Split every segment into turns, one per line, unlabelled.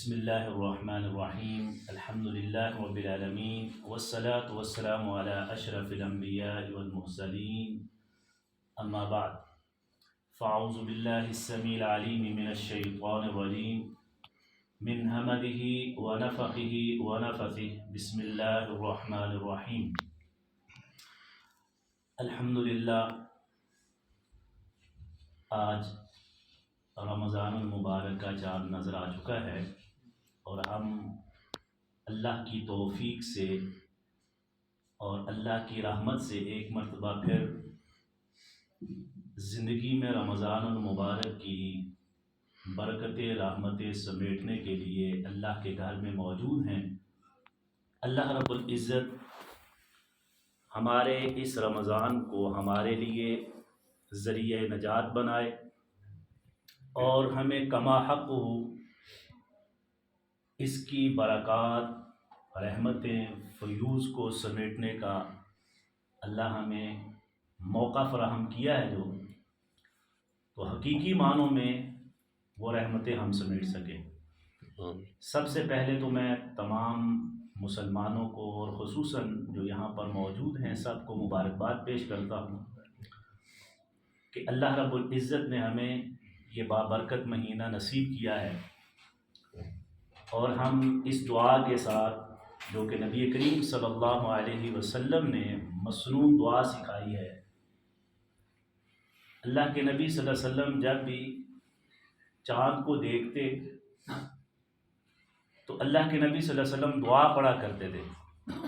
بسم اللہ الرحمن الرحیم الحمد للہ رب العالمین والصلاة والسلام علی اشرف الانبیاء والمرسلین اما بعد فاعوذ باللہ السمیع العلیم من الشیطان الرجیم من ہمزہ ونفخہ ونفثہ بسم اللہ الرحمن الرحیم الحمد للہ آج رمضان المبارک کا چاند نظر آ چکا ہے اور ہم اللہ کی توفیق سے اور اللہ کی رحمت سے ایک مرتبہ پھر زندگی میں رمضان المبارک کی برکتیں رحمتیں سمیٹنے کے لیے اللہ کے گھر میں موجود ہیں۔ اللہ رب العزت ہمارے اس رمضان کو ہمارے لیے ذریعہ نجات بنائے اور ہمیں کما حق ہو اس کی برکات رحمتیں فیوز کو سمیٹنے کا اللہ ہمیں موقع فراہم کیا ہے، جو تو حقیقی معنوں میں وہ رحمتیں ہم سمیٹ سکیں۔ سب سے پہلے تو میں تمام مسلمانوں کو اور خصوصاً جو یہاں پر موجود ہیں سب کو مبارکباد پیش کرتا ہوں کہ اللہ رب العزت نے ہمیں یہ بابرکت مہینہ نصیب کیا ہے، اور ہم اس دعا کے ساتھ جو کہ نبی کریم صلی اللہ علیہ وسلم نے مسنون دعا سکھائی ہے۔ اللہ کے نبی صلی اللہ علیہ وسلم جب بھی چاند کو دیکھتے تو اللہ کے نبی صلی اللہ علیہ وسلم دعا پڑھا کرتے تھے،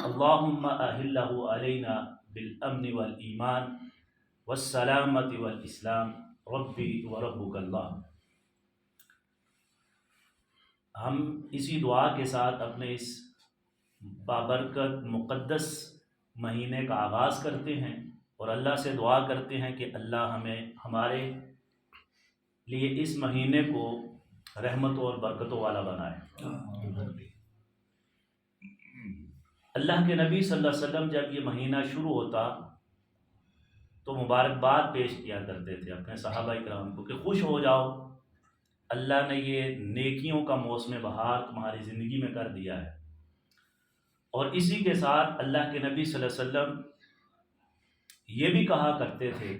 اللہم اہلہ علینا بالامن والایمان والسلامت والاسلام ربی وربک اللہ۔ ہم اسی دعا کے ساتھ اپنے اس بابرکت مقدس مہینے کا آغاز کرتے ہیں اور اللہ سے دعا کرتے ہیں کہ اللہ ہمیں ہمارے لیے اس مہینے کو رحمتوں اور برکتوں والا بنائے۔ اللہ کے نبی صلی اللہ علیہ وسلم جب یہ مہینہ شروع ہوتا تو مبارکباد پیش کیا کرتے تھے اپنے صحابہ کرام کو کہ خوش ہو جاؤ، اللہ نے یہ نیکیوں کا موسم بہار تمہاری زندگی میں کر دیا ہے۔ اور اسی کے ساتھ اللہ کے نبی صلی اللہ علیہ وسلم یہ بھی کہا کرتے تھے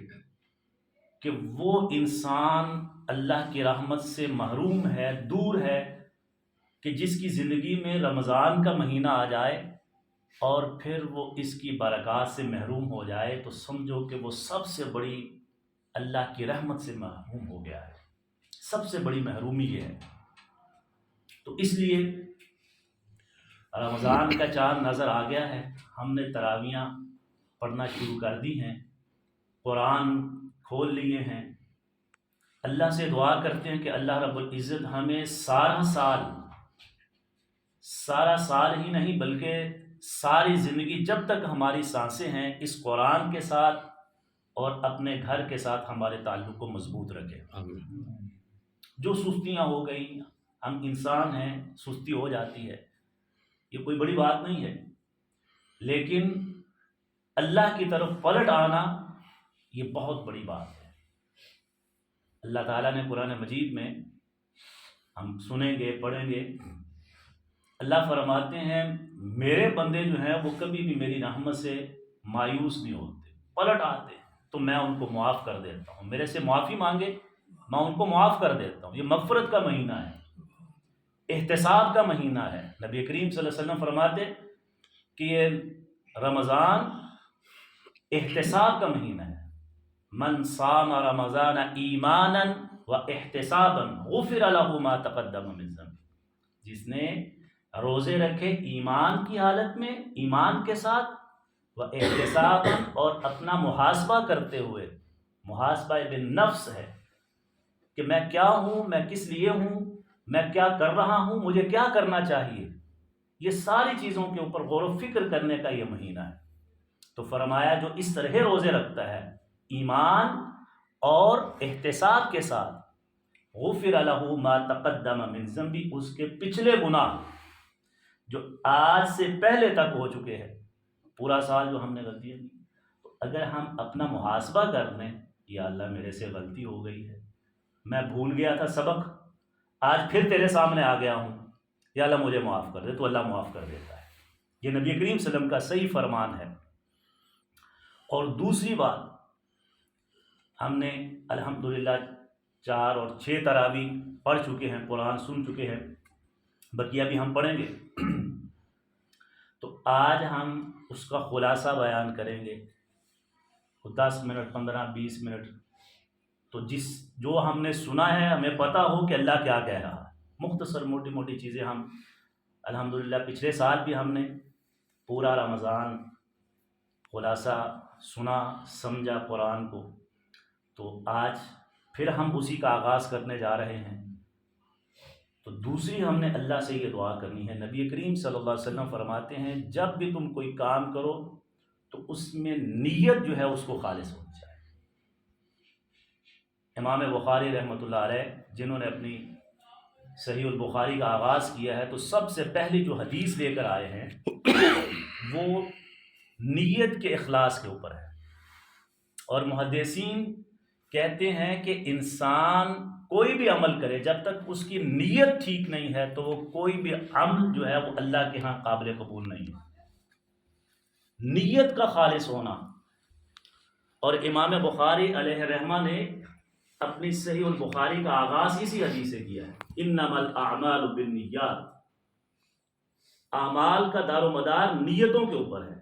کہ وہ انسان اللہ کی رحمت سے محروم ہے، دور ہے، کہ جس کی زندگی میں رمضان کا مہینہ آ جائے اور پھر وہ اس کی برکات سے محروم ہو جائے تو سمجھو کہ وہ سب سے بڑی اللہ کی رحمت سے محروم ہو گیا ہے۔ سب سے بڑی محرومی یہ ہے۔ تو اس لیے رمضان کا چاند نظر آ گیا ہے، ہم نے تراویحاں پڑھنا شروع کر دی ہیں، قرآن کھول لیے ہیں، اللہ سے دعا کرتے ہیں کہ اللہ رب العزت ہمیں سارا سال ہی نہیں بلکہ ساری زندگی جب تک ہماری سانسیں ہیں اس قرآن کے ساتھ اور اپنے گھر کے ساتھ ہمارے تعلق کو مضبوط رکھے۔ جو سستیاں ہو گئی، ہم انسان ہیں، سستی ہو جاتی ہے، یہ کوئی بڑی بات نہیں ہے، لیکن اللہ کی طرف پلٹ آنا یہ بہت بڑی بات ہے۔ اللہ تعالیٰ نے قرآن مجید میں ہم سنیں گے پڑھیں گے، اللہ فرماتے ہیں میرے بندے جو ہیں وہ کبھی بھی میری رحمت سے مایوس نہیں ہوتے، پلٹ آتے ہیں تو میں ان کو معاف کر دیتا ہوں، میرے سے معافی مانگے میں ان کو معاف کر دیتا ہوں۔ یہ مغفرت کا مہینہ ہے، احتساب کا مہینہ ہے۔ نبی کریم صلی اللہ علیہ وسلم فرماتے کہ یہ رمضان احتساب کا مہینہ ہے، من صام رمضان ایمانا و احتسابا غفر له ما تقدم من ذنبه، جس نے روزے رکھے ایمان کی حالت میں، ایمان کے ساتھ، و احتسابا اور اپنا محاسبہ کرتے ہوئے، محاسبہ بالنفس ہے کہ میں کیا ہوں، میں کس لیے ہوں، میں کیا کر رہا ہوں، مجھے کیا کرنا چاہیے، یہ ساری چیزوں کے اوپر غور و فکر کرنے کا یہ مہینہ ہے۔ تو فرمایا جو اس طرح روزے رکھتا ہے ایمان اور احتساب کے ساتھ، غفر له ما تقدم من ذنبی، اس کے پچھلے گناہ جو آج سے پہلے تک ہو چکے ہیں، پورا سال جو ہم نے غلطیاں کی، تو اگر ہم اپنا محاسبہ کر لیں، یا اللہ میرے سے غلطی ہو گئی ہے، میں بھول گیا تھا سبق، آج پھر تیرے سامنے آ گیا ہوں، یا اللہ مجھے معاف کر دے، تو اللہ معاف کر دیتا ہے۔ یہ نبی کریم صلی اللہ علیہ وسلم کا صحیح فرمان ہے۔ اور دوسری بات، ہم نے الحمدللہ 4 اور 6 تراویح پڑھ چکے ہیں، قرآن سن چکے ہیں، بقیہ بھی ہم پڑھیں گے۔ تو آج ہم اس کا خلاصہ بیان کریں گے، 10 منٹ 15-20 منٹ، تو جو ہم نے سنا ہے ہمیں پتہ ہو کہ اللہ کیا کہہ رہا ہے۔ مختصر موٹی موٹی چیزیں ہم الحمدللہ پچھلے سال بھی ہم نے پورا رمضان خلاصہ سنا سمجھا قرآن کو، تو آج پھر ہم اسی کا آغاز کرنے جا رہے ہیں۔ تو دوسری ہم نے اللہ سے یہ دعا کرنی ہے، نبی کریم صلی اللہ علیہ وسلم فرماتے ہیں جب بھی تم کوئی کام کرو تو اس میں نیت جو ہے اس کو خالص ہونی چاہیے۔ امام بخاری رحمۃ اللہ علیہ جنہوں نے اپنی صحیح البخاری کا آغاز کیا ہے، تو سب سے پہلی جو حدیث لے کر آئے ہیں وہ نیت کے اخلاص کے اوپر ہے۔ اور محدثین کہتے ہیں کہ انسان کوئی بھی عمل کرے جب تک اس کی نیت ٹھیک نہیں ہے تو وہ کوئی بھی عمل جو ہے وہ اللہ کے ہاں قابل قبول نہیں ہے۔ نیت کا خالص ہونا۔ اور امام بخاری علیہ رحمہ نے اپنی صحیح البخاری کا آغاز اسی حدیث سے کیا ہے، انما الاعمال بالنیات۔ اعمال کا دار و مدار نیتوں کے اوپر ہے۔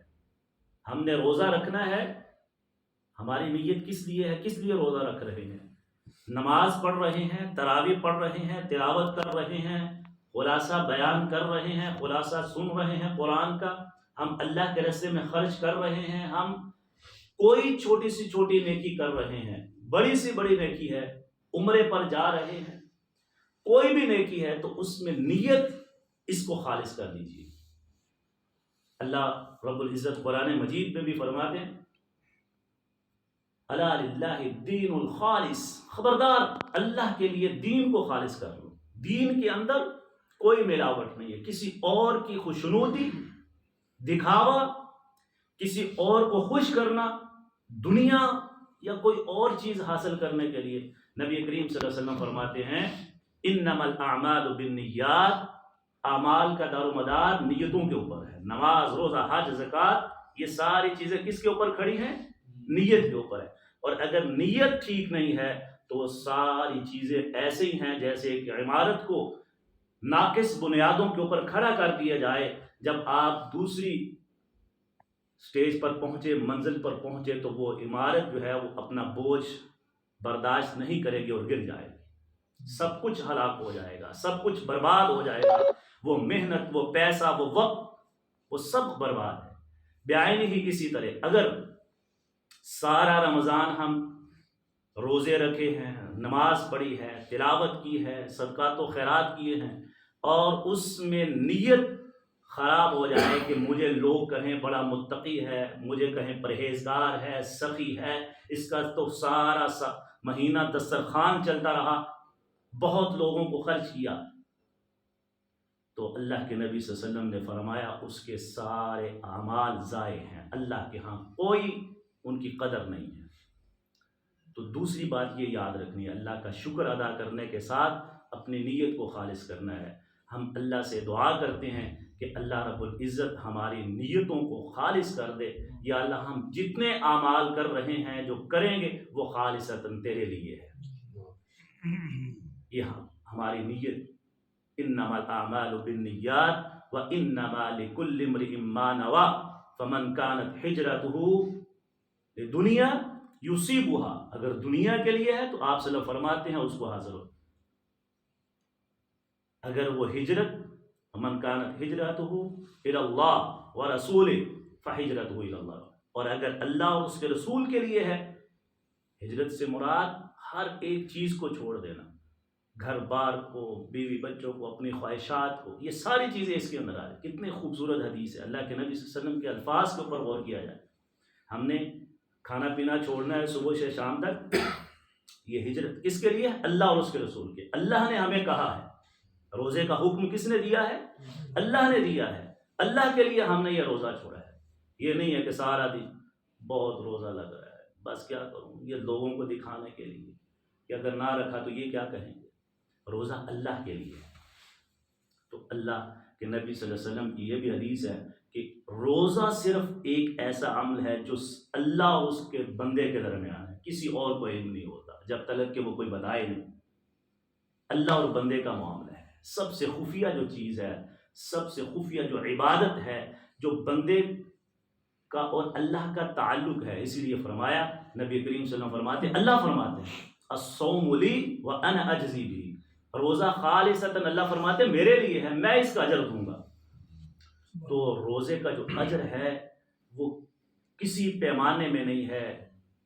ہم نے روزہ رکھنا ہے، ہماری نیت کس لیے ہے، کس لیے روزہ رکھ رہے ہیں؟ نماز پڑھ رہے ہیں، تراویح پڑھ رہے ہیں، تلاوت کر رہے ہیں، خلاصہ بیان کر رہے ہیں، خلاصہ سن رہے ہیں قرآن کا، ہم اللہ کے راستے میں خرچ کر رہے ہیں، ہم کوئی چھوٹی سی چھوٹی نیکی کر رہے ہیں، بڑی سی بڑی نیکی ہے، عمرے پر جا رہے ہیں، کوئی بھی نیکی ہے تو اس میں نیت اس کو خالص کر دیجیے۔ اللہ رب العزت قرآن مجید میں بھی فرماتے ہیں الا للہ الدین الخالص، خبردار اللہ کے لیے دین کو خالص کر لو۔ دین کے اندر کوئی ملاوٹ نہیں ہے، کسی اور کی خوشنودی، دکھاوا، کسی اور کو خوش کرنا، دنیا یا کوئی اور چیز حاصل کرنے کے لیے نبی کریم صلی اللہ علیہ وسلم فرماتے ہیں انما الاعمال بالنیات، اعمال کا دار و مدار نیتوں کے اوپر ہے۔ نماز، روزہ، حج، زکوٰۃ، یہ ساری چیزیں کس کے اوپر کھڑی ہیں؟ نیت کے اوپر ہے۔ اور اگر نیت ٹھیک نہیں ہے تو وہ ساری چیزیں ایسے ہی ہیں جیسے کہ عمارت کو ناقص بنیادوں کے اوپر کھڑا کر دیا جائے، جب آپ دوسری سٹیج پر پہنچے، منزل پر پہنچے، تو وہ عمارت جو ہے وہ اپنا بوجھ برداشت نہیں کرے گی اور گر جائے گی، سب کچھ ہلاک ہو جائے گا، سب کچھ برباد ہو جائے گا، وہ محنت، وہ پیسہ، وہ وقت، وہ سب برباد ہے۔ بعین ہی اسی طرح اگر سارا رمضان ہم روزے رکھے ہیں، نماز پڑھی ہے، تلاوت کی ہے، صدقات و خیرات کیے ہیں، اور اس میں نیت خراب ہو جائے کہ مجھے لوگ کہیں بڑا متقی ہے، مجھے کہیں پرہیزگار ہے، سخی ہے، اس کا تو سارا مہینہ دسترخوان چلتا رہا، بہت لوگوں کو خرچ کیا، تو اللہ کے نبی صلی اللہ علیہ وسلم نے فرمایا اس کے سارے اعمال ضائع ہیں، اللہ کے ہاں کوئی ان کی قدر نہیں ہے۔ تو دوسری بات یہ یاد رکھنی ہے، اللہ کا شکر ادا کرنے کے ساتھ اپنی نیت کو خالص کرنا ہے۔ ہم اللہ سے دعا کرتے ہیں کہ اللہ رب العزت ہماری نیتوں کو خالص کر دے۔ یا اللہ ہم جتنے اعمال کر رہے ہیں، جو کریں گے، وہ خالصتاً تیرے لیے ہے۔ یہ ہماری نیت، انما الاعمال بالنیات وانما لکل امرئ ما نوی فمن كانت ہجرته لدنیا یصیبها، اگر دنیا کے لیے ہے تو آپ صلی اللہ علیہ وسلم فرماتے ہیں اس کو حاضر ہو، اگر وہ ہجرت فمن كانت ہجرته الى اللہ ورسولہ فہجرته الى اللہ، اور اگر اللہ اور اس کے رسول کے لیے ہے، ہجرت سے مراد ہر ایک چیز کو چھوڑ دینا، گھر بار کو، بیوی بچوں کو، اپنی خواہشات کو، یہ ساری چیزیں اس کے اندر آ رہی۔ کتنے خوبصورت حدیث ہے، اللہ کے نبی صلی اللہ علیہ وسلم کے الفاظ کے اوپر غور کیا جائے۔ ہم نے کھانا پینا چھوڑنا ہے صبح سے شام تک، یہ ہجرت کس کے لیے ہے؟ اللہ اور اس کے رسول کے۔ اللہ نے ہمیں کہا ہے، روزے کا حکم کس نے دیا ہے؟ اللہ نے دیا ہے، اللہ کے لیے ہم نے یہ روزہ چھوڑا ہے۔ یہ نہیں ہے کہ سارا دن بہت روزہ لگ رہا ہے، بس کیا کروں، یہ لوگوں کو دکھانے کے لیے کہ اگر نہ رکھا تو یہ کیا کہیں گے۔ روزہ اللہ کے لیے ہے، تو اللہ کہ نبی صلی اللہ علیہ وسلم کی یہ بھی حدیث ہے کہ روزہ صرف ایک ایسا عمل ہے جو اللہ اور اس کے بندے کے درمیان ہے، کسی اور کو علم نہیں ہوتا جب تک کہ وہ کوئی بتائے نہیں. اللہ اور بندے کا معاملہ ہے، سب سے خفیہ جو چیز ہے، سب سے خفیہ جو عبادت ہے، جو بندے کا اور اللہ کا تعلق ہے. اسی لیے فرمایا نبی کریم صلی اللہ علیہ وسلم فرماتے، اللہ فرماتے ہیں الصوم لی وانا اجزی بھی، روزہ خالصتاً اللہ فرماتے میرے لیے ہے، میں اس کا اجر دوں گا. تو روزے کا جو اجر ہے وہ کسی پیمانے میں نہیں ہے،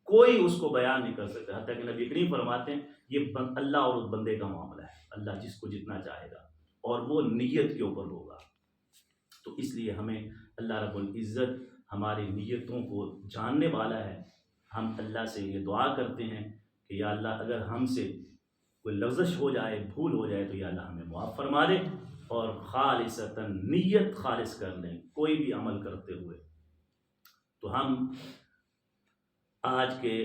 کوئی اس کو بیان نہیں کر سکتا. حتیٰ کہ نبی کریم فرماتے ہیں یہ اللہ اور اس بندے کا معاملہ ہے، اللہ جس کو جتنا چاہے گا اور وہ نیت کے اوپر ہوگا. تو اس لیے ہمیں اللہ رب العزت ہماری نیتوں کو جاننے والا ہے. ہم اللہ سے یہ دعا کرتے ہیں کہ یا اللہ اگر ہم سے کوئی لغزش ہو جائے، بھول ہو جائے تو یا اللہ ہمیں معاف فرما دے، اور خالصتاً نیت خالص کر لیں کوئی بھی عمل کرتے ہوئے. تو ہم آج کے